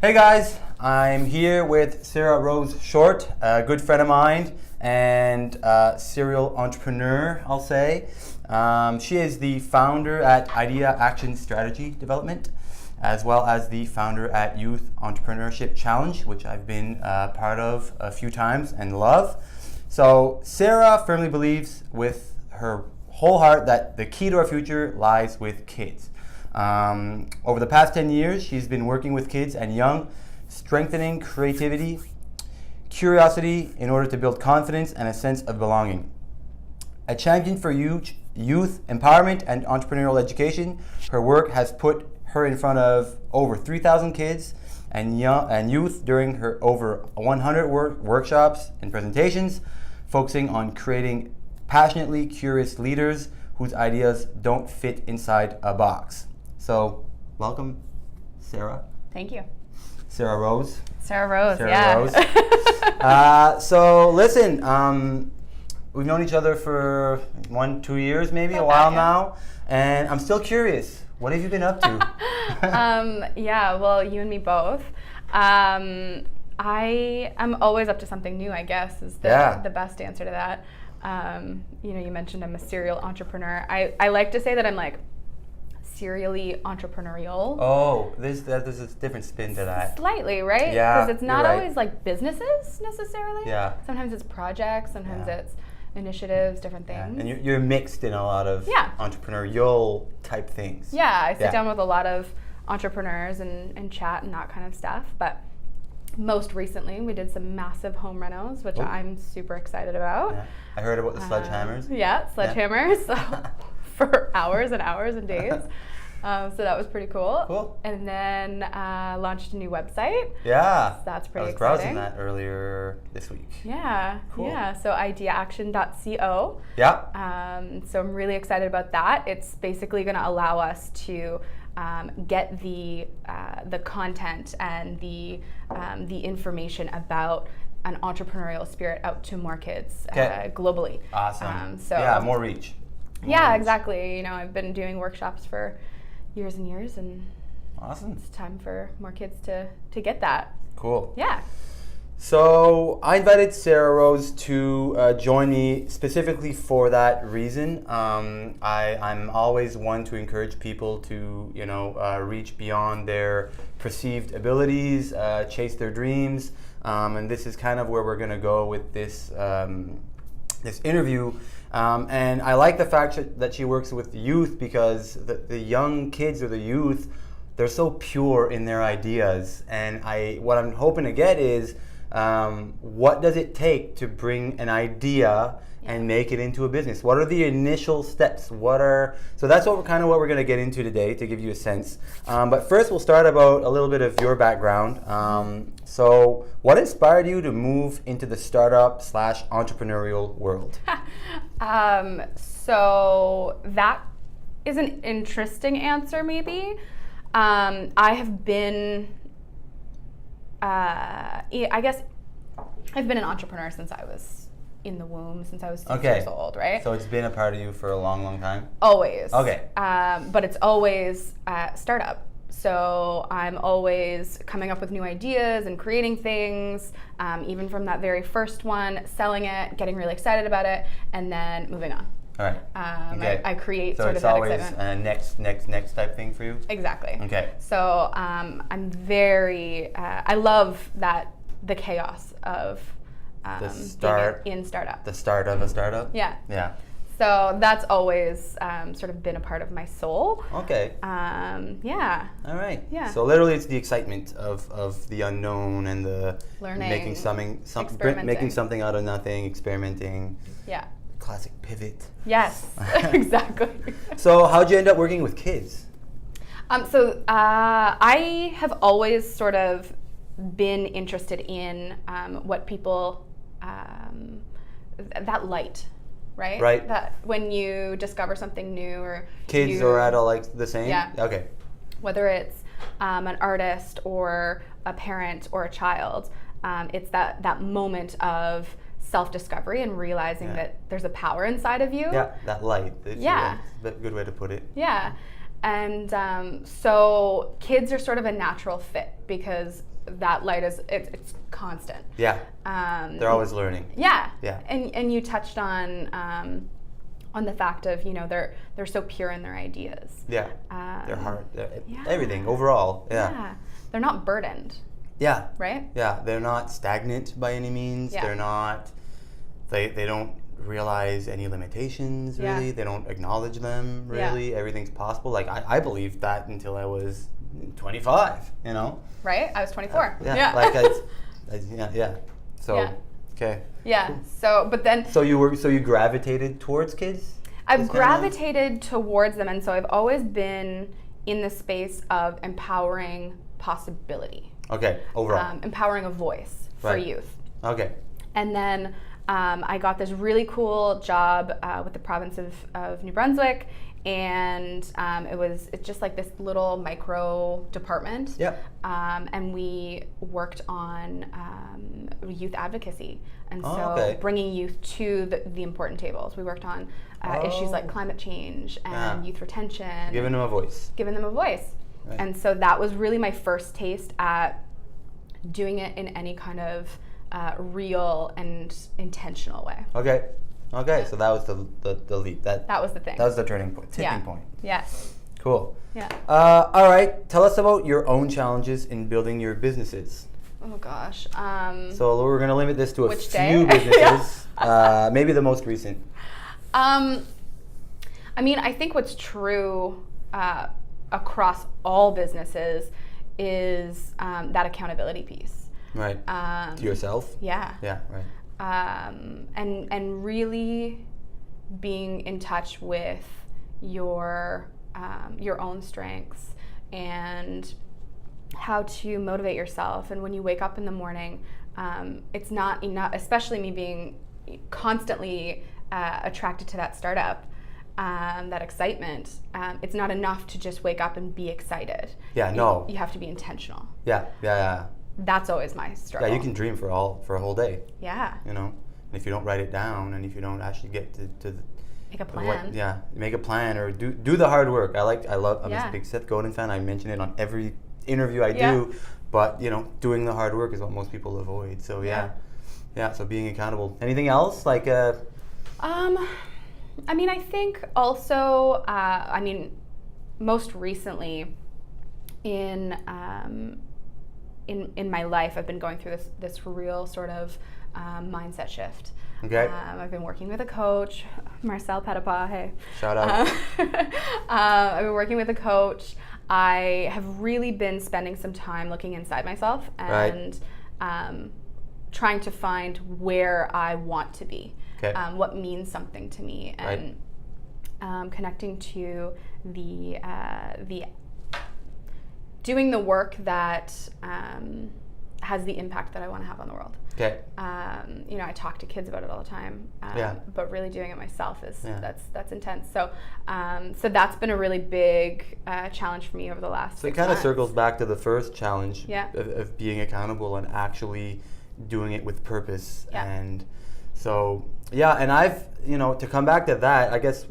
Hey guys, I'm here with Sarah Rose Short, a good friend of mine and serial entrepreneur, I'll say. She is the founder at Idea Action Strategy Development, as well as the founder at Youth Entrepreneurship Challenge, which I've been part of a few times and love. So Sarah firmly believes with her whole heart that the key to our future lies with kids. Over the past 10 years, she's been working with kids and young, strengthening creativity, curiosity in order to build confidence and a sense of belonging. A champion for youth empowerment and entrepreneurial education, her work has put her in front of over 3,000 kids and youth during her over 100 workshops and presentations, focusing on creating passionately curious leaders whose ideas don't fit inside a box. So, welcome, Sarah. Thank you. Sarah Rose. Sarah Rose, Sarah yeah. Rose. So, listen, we've known each other for 1-2 years, maybe, a while now, and I'm still curious. What have you been up to? Yeah, well, you and me both. I am always up to something new, I guess, is the best answer to that. You mentioned I'm a serial entrepreneur. I like to say that I'm like serially entrepreneurial. Oh, there's a different spin to that. Slightly, right? Yeah, because it's not always like businesses necessarily. Yeah. Sometimes it's projects, sometimes it's initiatives, different things. And you're mixed in a lot of entrepreneurial type things. Yeah, I sit down with a lot of entrepreneurs and chat and that kind of stuff. But most recently, we did some massive home renos, which I'm super excited about. Yeah. I heard about the sledgehammers. Sledgehammers. So for hours and hours and days. So that was pretty cool. Cool. And then launched a new website. Yeah. So that's pretty exciting. I was browsing that earlier this week. Yeah. Cool. Yeah. So ideaaction.co. Yeah. So I'm really excited about that. It's basically going to allow us to get the content and the information about an entrepreneurial spirit out to more kids globally. Awesome. More reach. Exactly. I've been doing workshops for years and years, and awesome. It's time for more kids to get that. Cool. Yeah. So I invited Sarah Rose to join me specifically for that reason. I'm always one to encourage people to reach beyond their perceived abilities, chase their dreams, and this is kind of where we're going to go with this interview. And I like the fact that she works with youth because the young kids or the youth, they're so pure in their ideas. And what I'm hoping to get is, what does it take to bring an idea and make it into a business? What are the initial steps? So that's what we're going to get into today to give you a sense. But first, we'll start about a little bit of your background. So what inspired you to move into the startup/entrepreneurial world? So that is an interesting answer, maybe. I have been, I guess, I've been an entrepreneur since I was in the womb, since I was 6 years old, right? So it's been a part of you for a long, long time? Always. Okay. But it's always startup. So I'm always coming up with new ideas and creating things, even from that very first one, selling it, getting really excited about it, and then moving on. All right. I create sort of that excitement. So it's always next type thing for you? Exactly. Okay. So I'm very, I love the chaos of being in startup. The start of a startup? Yeah. Yeah. So that's always sort of been a part of my soul. Okay. Yeah. All right. Yeah. So literally, it's the excitement of the unknown and the learning, making something out of nothing, experimenting. Yeah. Classic pivot. Yes. Exactly. So how'd you end up working with kids? So I have always sort of been interested in what people that light. Right? Right. That when you discover something new or kids or adult like the same? Yeah. Okay. Whether it's an artist or a parent or a child, it's that moment of self-discovery and realizing that there's a power inside of you. Yeah, that light. Yeah. That's a good way to put it. Yeah. And so kids are sort of a natural fit because that light is it's constant. Yeah. They're always learning. Yeah. Yeah. And you touched on the fact of, they're so pure in their ideas. Yeah. Their heart, everything overall. Yeah. Yeah. They're not burdened. Yeah. Right? Yeah. They're not stagnant by any means. Yeah. They're not. They don't realize any limitations. Really. Yeah. They don't acknowledge them. Really. Yeah. Everything's possible. Like I believed that until I was 25. Right. I was 24. Yeah. Like yeah. So. Yeah. Okay. Yeah. Cool. So, but then. So you gravitated towards kids? I've gravitated towards them, and so I've always been in the space of empowering possibility. Okay. Overall. Empowering a voice for youth. Okay. And then I got this really cool job with the province of New Brunswick, and it's just like this little micro department. Yep. And we worked on youth advocacy, and so bringing youth to the important tables. We worked on issues like climate change and youth retention. Giving them a voice. Right. And so that was really my first taste at doing it in any kind of real and intentional way. Okay. So that was the leap. That was the thing. That was the turning point, tipping point. Yeah. Cool. Yeah. All right. Tell us about your own challenges in building your businesses. Oh gosh. So we're going to limit this to a few businesses. Maybe the most recent. I think what's true across all businesses is that accountability piece. Right. To yourself? Yeah. Yeah, right. And really being in touch with your own strengths and how to motivate yourself. And when you wake up in the morning, it's not enough, especially me being constantly attracted to that startup, that excitement. It's not enough to just wake up and be excited. Yeah, no. You have to be intentional. Yeah. That's always my struggle. Yeah, you can dream for a whole day. Yeah. And if you don't write it down, and if you don't actually get to make a plan. Make a plan or do the hard work. I'm a big Seth Godin fan. I mention it on every interview I do, but doing the hard work is what most people avoid. So yeah. So being accountable. Anything else like? I think also. Most recently, in my life, I've been going through this real sort of mindset shift. Okay. I've been working with a coach, Marcel Petitpas. Hey. Shout out. I've been working with a coach. I have really been spending some time looking inside myself and trying to find where I want to be, what means something to me, and connecting to the doing the work that has the impact that I want to have on the world. Okay. I talk to kids about it all the time, but really doing it myself that's intense. So that's been a really big challenge for me over the last 6 months. So it kind of circles back to the first challenge of being accountable and actually doing it with purpose. Yeah. And so, and I've, to come back to that, I guess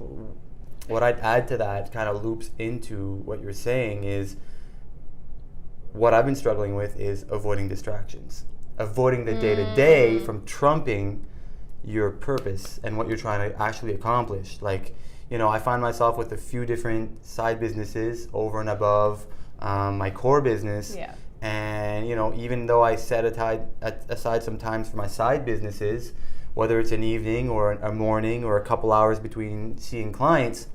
what I'd add to that kind of loops into what you're saying is what I've been struggling with is avoiding distractions. Avoiding the day-to-day from trumping your purpose and what you're trying to actually accomplish. Like, I find myself with a few different side businesses over and above my core business. Yeah. And, even though I set aside some times for my side businesses, whether it's an evening or a morning or a couple hours between seeing clients,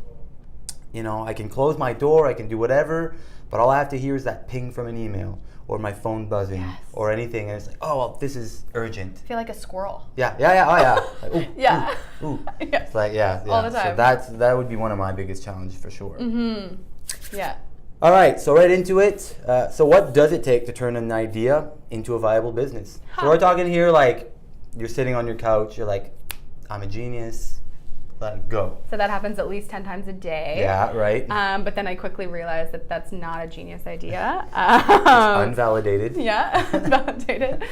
I can close my door, I can do whatever, but all I have to hear is that ping from an email or my phone buzzing or anything, and it's like, oh, well, this is urgent. I feel like a squirrel. Yeah. Oh, yeah. Like, ooh, yeah. Ooh. It's like, all the time. So that would be one of my biggest challenges for sure. Mm-hmm. Yeah. All right, so right into it. So what does it take to turn an idea into a viable business? So we're talking here like you're sitting on your couch, you're like, I'm a genius. Like, go. So that happens at least 10 times a day. Yeah, right. But then I quickly realized that that's not a genius idea. It's unvalidated. Yeah, unvalidated.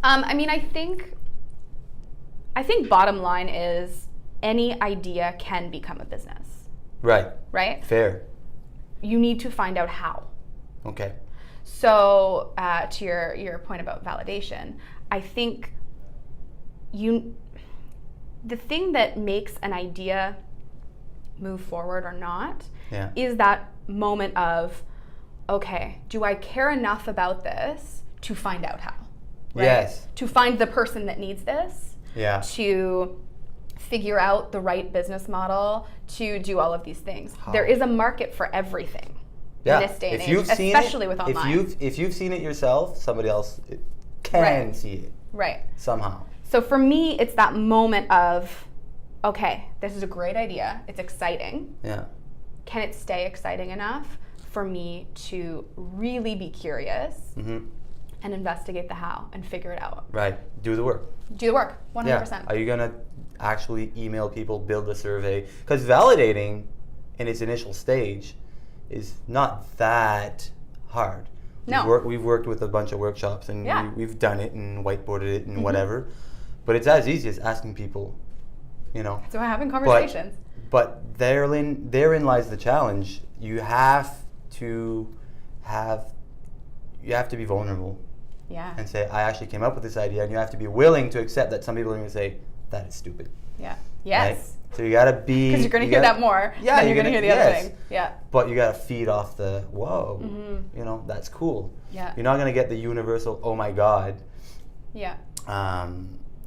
I think bottom line is any idea can become a business. Right. Right? Fair. You need to find out how. Okay. So to your point about validation, I think the thing that makes an idea move forward or not is that moment of, okay, do I care enough about this to find out how? Right? Yes. To find the person that needs this. Yeah. To figure out the right business model, to do all of these things. How? There is a market for everything in this day and age, especially with online. If you've seen it yourself, somebody else can see it. Right. Somehow. So for me, it's that moment of, okay, this is a great idea. It's exciting. Yeah. Can it stay exciting enough for me to really be curious and investigate the how and figure it out? Right. Do the work. Do the work, 100%. Yeah. Are you going to actually email people, build a survey? Because validating in its initial stage is not that hard. No. We've worked with a bunch of workshops and we've done it and whiteboarded it and whatever. But it's as easy as asking people, you know. So we're having conversations. But therein lies the challenge. You have to be vulnerable. Yeah. And say, I actually came up with this idea, and you have to be willing to accept that some people are going to say, that is stupid. Yeah. Yes. Right? So you got to be... Because you're going to hear that more than you're going to hear the other thing. Yeah. But you got to feed off the, whoa, you know, that's cool. Yeah. You're not going to get the universal, oh my God. Yeah.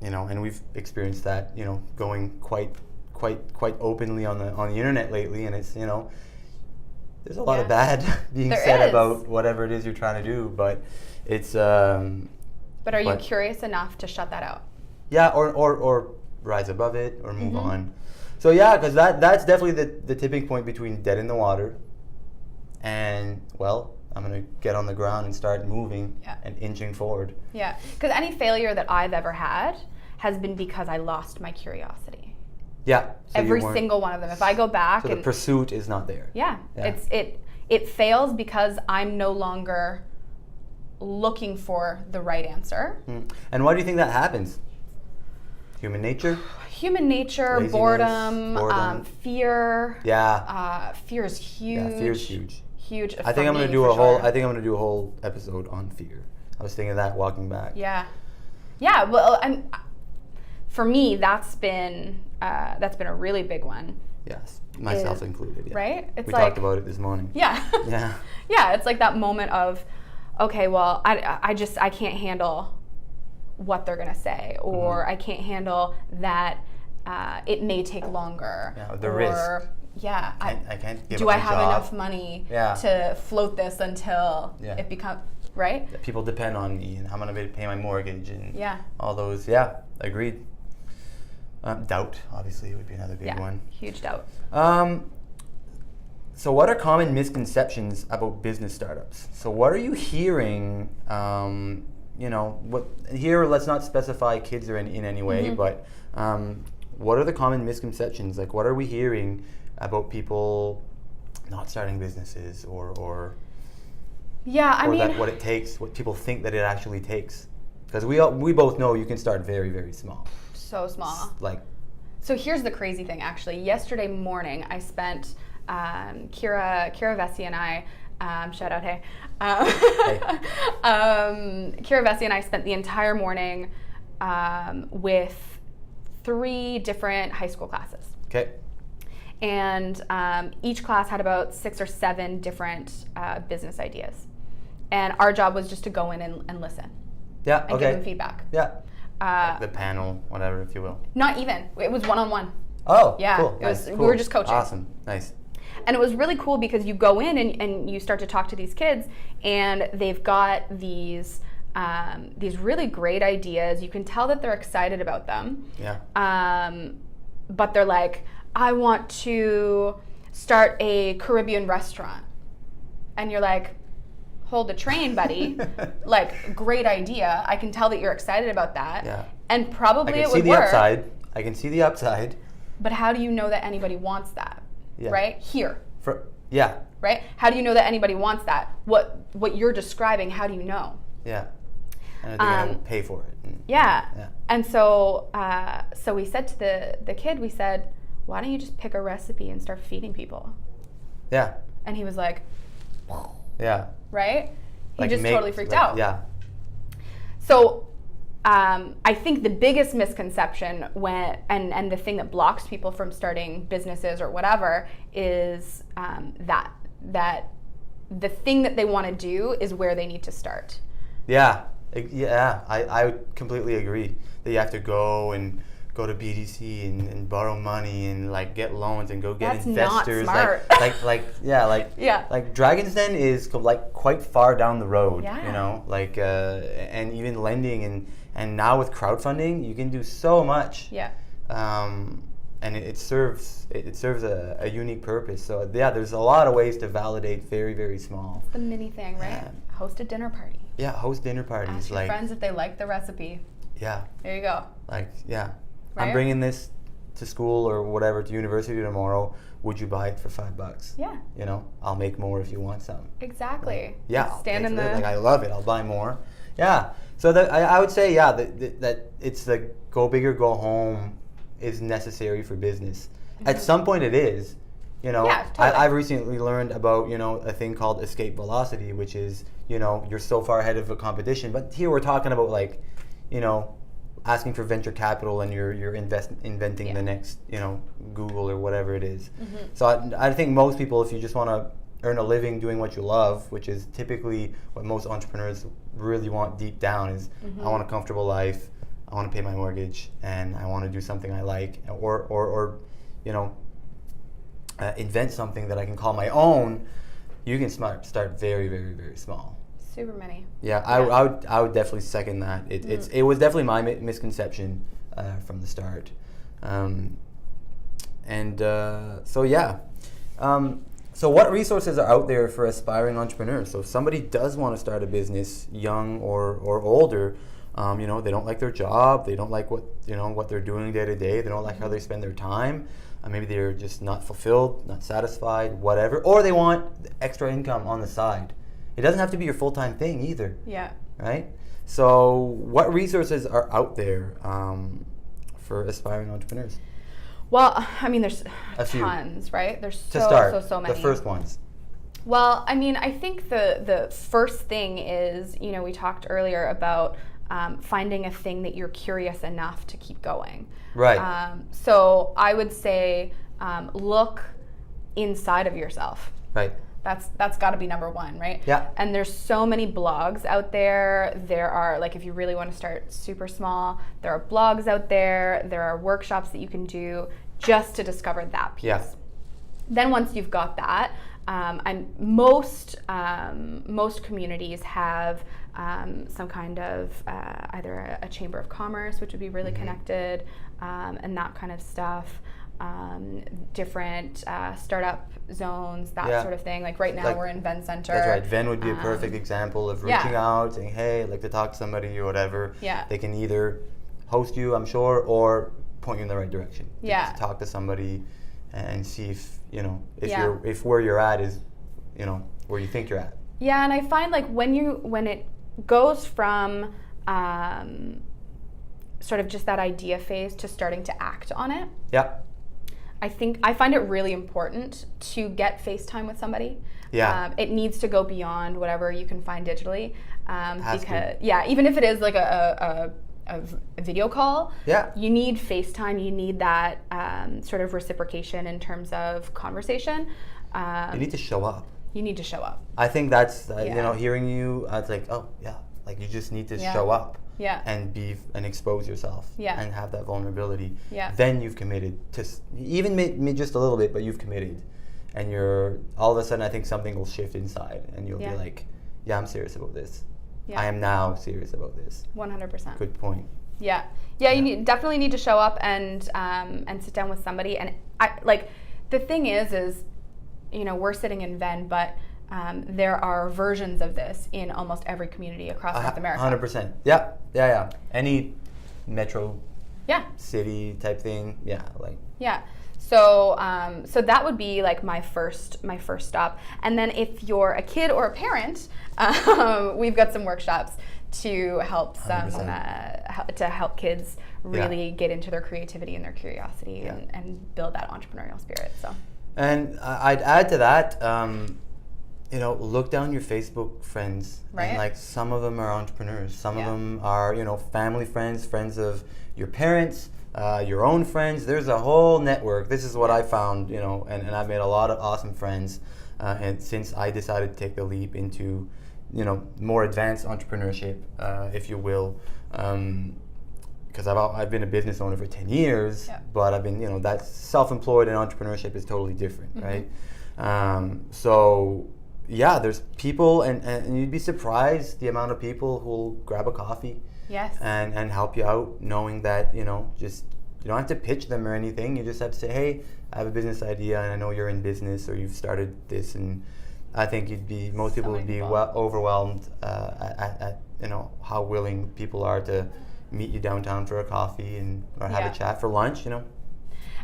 You know, and we've experienced that, you know, going quite openly on the internet lately, and it's, you know, there's a lot of bad being said about whatever it is you're trying to do, but it's but are you curious enough to shut that out? Yeah, or rise above it or move on. So yeah, because that's definitely the tipping point between dead in the water and, well, I'm going to get on the ground and start moving and inching forward. Yeah, because any failure that I've ever had has been because I lost my curiosity. Yeah. So every single one of them. If I go back, so the pursuit is not there. Yeah. It fails because I'm no longer looking for the right answer. And why do you think that happens? Human nature? Human nature, laziness, boredom, fear. Yeah. Fear is huge. Yeah, fear is huge. Huge. I think I'm going to do a whole episode on fear. I was thinking of that walking back. Yeah. Yeah. Well, for me, that's been a really big one. Yes, myself included. Yeah. Right. We talked about it this morning. Yeah. Yeah. Yeah. It's like that moment of, okay, well, I can't handle what they're gonna say, or I can't handle that it may take longer. Yeah. The risk. Yeah. I can't give do up I have job. enough money to float this until it becomes right? That people depend on me, and I'm gonna pay my mortgage and all those. Yeah, agreed. Doubt, obviously, would be another big one. Huge doubt. So what are common misconceptions about business startups? So what are you hearing, you know, here let's not specify kids or in any way, but what are the common misconceptions? Like, what are we hearing about people not starting businesses or what it takes, what people think that it actually takes? Because we both know you can start very, very small. So small. So here's the crazy thing, actually. Yesterday morning, I spent, Kira Vessi and I, shout out, hey. Kira Vessi and I spent the entire morning with 3 different high school classes. Okay. And each class had about 6 or 7 different business ideas. And our job was just to go in and listen. Yeah, and give them feedback. Yeah. Like the panel, whatever, if you will. Not even. It was one-on-one. Oh, yeah, cool. We were just coaching. Awesome. Nice. And it was really cool because you go in and you start to talk to these kids, and they've got these really great ideas. You can tell that they're excited about them. Yeah. But they're like, I want to start a Caribbean restaurant. And you're like, hold the train, buddy. Like, great idea. I can tell that you're excited about that. Yeah. And probably it would work. I can see the upside. But how do you know that anybody wants that? Yeah. Right? Here. Yeah. Right? How do you know that anybody wants that? What you're describing, how do you know? Yeah. And they're going to pay for it. Yeah. And so we said to the kid, we said, why don't you just pick a recipe and start feeding people? Yeah. And he was like, yeah. Right? He just totally freaked out. Yeah. So I think the biggest misconception and the thing that blocks people from starting businesses or whatever is that the thing that they want to do is where they need to start. Yeah, I completely agree that you have to go to BDC and borrow money and like get loans and go get investors. That's not smart. Like Dragon's Den is like quite far down the road. Yeah. You know, like and even lending and now with crowdfunding you can do so much. Yeah. And it serves a unique purpose. So yeah, there's a lot of ways to validate very, very small. It's the mini thing, right? Host a dinner party. Yeah, host dinner parties. Ask your friends if they like the recipe. Yeah. There you go. Like, yeah. Right? I'm bringing this to school or whatever, to university tomorrow. Would you buy it for $5? Yeah. You know, I'll make more if you want some. Exactly. Like, yeah. Stand in the... Like, I love it. I'll buy more. Yeah. So I would say, yeah, that it's the go big or go home is necessary for business. Mm-hmm. At some point it is. You know, yeah, totally. I've recently learned about, you know, a thing called escape velocity, which is, you know, you're so far ahead of a competition. But here we're talking about like, you know, asking for venture capital and you're inventing the next, you know, Google or whatever it is. Mm-hmm. So I think most people, if you just want to earn a living doing what you love, which is typically what most entrepreneurs really want deep down, is I want a comfortable life, I want to pay my mortgage, and I want to do something I like, or you know, invent something that I can call my own. You can start very, very, very small. Super many. Yeah, I would definitely second that. It was definitely my misconception from the start, so yeah. So what resources are out there for aspiring entrepreneurs? So if somebody does want to start a business, young or older, you know, they don't like their job, they don't like what they're doing day to day, they don't like how they spend their time. Maybe they're just not fulfilled, not satisfied, whatever, or they want extra income on the side. It doesn't have to be your full-time thing either. Yeah. Right? So what resources are out there for aspiring entrepreneurs? Well, I mean, there's a few. Tons, right? There's so many. The first ones. Well, I mean, I think the first thing is, you know, we talked earlier about finding a thing that you're curious enough to keep going. Right. So I would say look inside of yourself. Right. That's got to be number one, right? Yeah. And there's so many blogs out there. There are, like, if you really want to start super small, there are blogs out there. There are workshops that you can do just to discover that piece. Yeah. Then once you've got that, and most communities have some kind of either a chamber of commerce, which would be really connected, and that kind of stuff. Different startup zones, that sort of thing. Like right now we're in Venn Center. That's right. Venn would be a perfect example of reaching out, saying, hey, I'd like to talk to somebody or whatever. Yeah. They can either host you, I'm sure, or point you in the right direction. Yeah. To talk to somebody and see if, you know, if where you're at is, you know, where you think you're at. Yeah, and I find like when it goes from sort of just that idea phase to starting to act on it. Yeah. I find it really important to get FaceTime with somebody. Yeah. It needs to go beyond whatever you can find digitally. Even if it is like a video call, you need FaceTime, you need that sort of reciprocation in terms of conversation. You need to show up. You need to show up. I think that's, you know, hearing you, it's like, oh, yeah, like you just need to show up. Yeah. And expose yourself. Yeah. And have that vulnerability. Yeah. Then you've committed to even just a little bit, but you've committed, and you're all of a sudden I think something will shift inside, and you'll be like, yeah, I'm serious about this. Yeah. I am now serious about this. 100%. Good point. Yeah. Yeah. You definitely need to show up and sit down with somebody. And the thing is, you know, we're sitting in Venn, but there are versions of this in almost every community across North America. 100%. Yeah. Any metro city type thing. Yeah. Yeah. So that would be like my first stop. And then if you're a kid or a parent, we've got some workshops to help help kids really get into their creativity and their curiosity and build that entrepreneurial spirit. So. And I'd add to that, look down your Facebook friends. Right. And like some of them are entrepreneurs. Some of them are, family friends, friends of your parents, your own friends. There's a whole network. This is what I found, and I've made a lot of awesome friends. And since I decided to take the leap into, more advanced entrepreneurship, if you will, because I've been a business owner for 10 years, but I've been, that's self-employed and entrepreneurship is totally different, right? There's people, and you'd be surprised the amount of people who'll grab a coffee and help you out, knowing that, just you don't have to pitch them or anything. You just have to say, hey, I have a business idea and I know you're in business or you've started this, and I think most people would be overwhelmed at how willing people are to meet you downtown for a coffee or have a chat for lunch,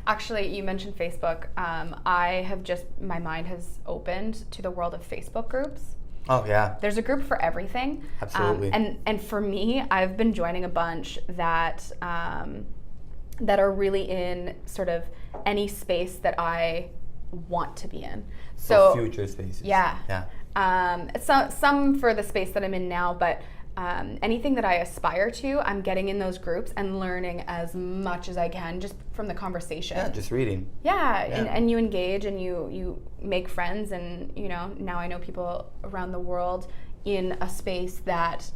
Actually, you mentioned Facebook. My mind has opened to the world of Facebook groups. Oh, yeah. There's a group for everything. Absolutely. And for me, I've been joining a bunch that are really in sort of any space that I want to be in. So future spaces. Yeah. Some for the space that I'm in now, but anything that I aspire to, I'm getting in those groups and learning as much as I can just from the conversation. Yeah, just reading. Yeah. And you engage and you make friends, and now I know people around the world in a space that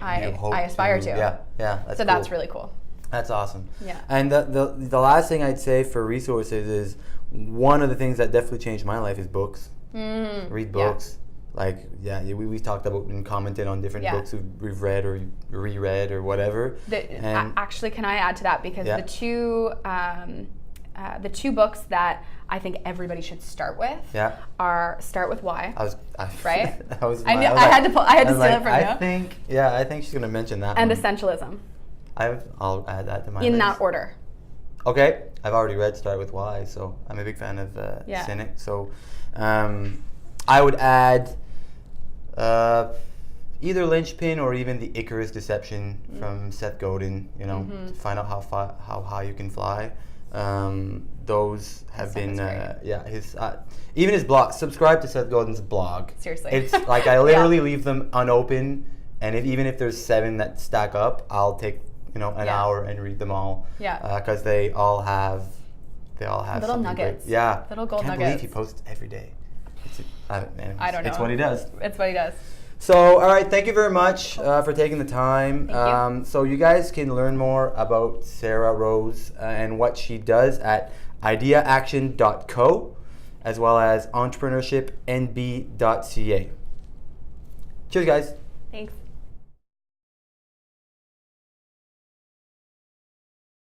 I aspire to. Yeah. That's cool. That's really cool. That's awesome. Yeah. And the last thing I'd say for resources is one of the things that definitely changed my life is books. Read books. We've talked about and commented on different books we've read or reread or whatever. Actually, can I add to that? Because the two books that I think everybody should start with are Start With Why. Right? I had to steal it from you. I think she's going to mention that and one. Essentialism. I'll add that to my list. In that order. Okay. I've already read Start With Why, so I'm a big fan of Cynic. So I would add either Linchpin or even the Icarus Deception from Seth Godin, to find out how high you can fly. Those have been his even his blog. Subscribe to Seth Godin's blog. Seriously, it's like I literally leave them unopened, and even if there's 7 that stack up, I'll take an hour and read them all. Because they all have little nuggets. Great. Yeah, little gold nuggets. I can't believe he posts every day. I don't know. It's what he does. It's what he does. So, all right, thank you very much for taking the time. Thank you. So you guys can learn more about Sarah Rose and what she does at ideaaction.co, as well as entrepreneurshipnb.ca. Cheers, guys. Thanks.